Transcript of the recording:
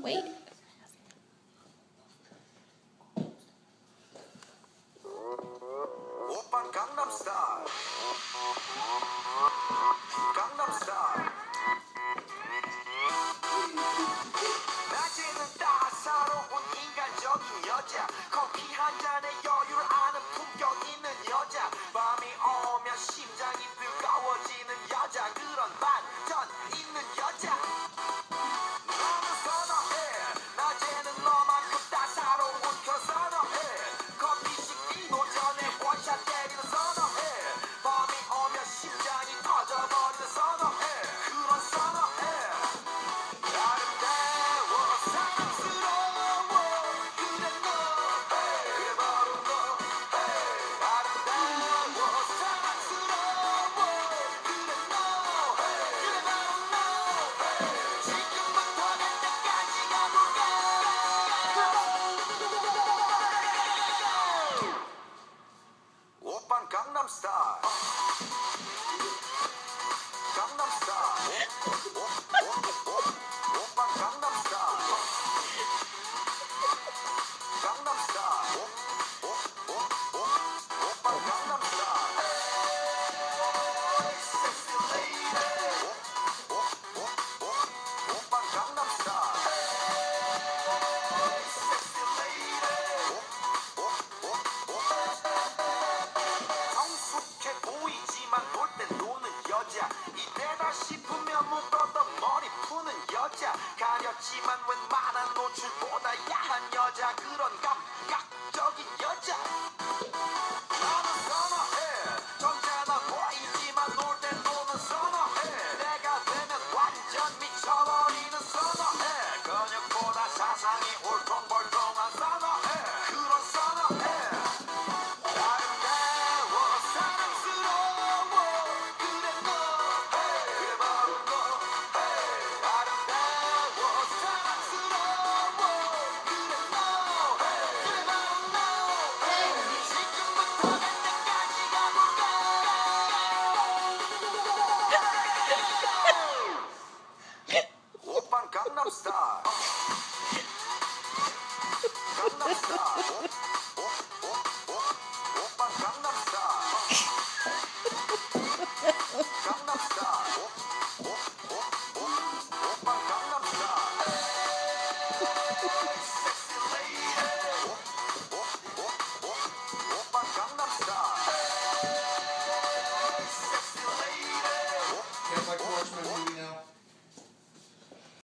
Wait. 오빤 강남스타일. 강남스타일. 낮에는 따사로운 인간적인 여자, 커피 한 잔에 여유를 아는 품격 있는 여자, 밤이 오면 심장이 뜨거워지는 여자, 그런 반전 있는 여자 나는 선호해. 낮에는 너만큼 따사로운 그런 선호해. 커피 식기도 전에 원샷 때리는 선호해. 밤이 오면 심장이 터져버리는 선호해. 그런 선호해. 아름다워 사랑스러워 그래 너 그래 바로 너 아름다워 사랑스러워 그래 너 그래 바로 너 지금부터 갈 때까지 가볼까. 오빤 강남스타일. 강남스타일. 오빤 강남스타일. 강남스타일. 오빤 강남스타일. Sexy lady. 오빤 강남스타일. Sexy lady. 성숙해 보이지만 놀 땐 노는 여자, 이때다 싶으면 묶었던 머리 푸는 여자, 가렸지만 웬만한 노출보다 야한 여자, 그런 감각적인 여자 나는 선호해. 점잖아 보이지만 놀 땐 노는 선호해. 내가 되면 완전 미쳐버리는 선호해. 근육보다 사상이 울퉁불퉁한 선호해. 그런 선호해. 아름다워 사랑스러워 그래 너 그래 바로 너 아름다워 사랑스러워 그래 너 그래 바로 너 지금부터 갈 때까지 가볼까. 오빤 강남스타일.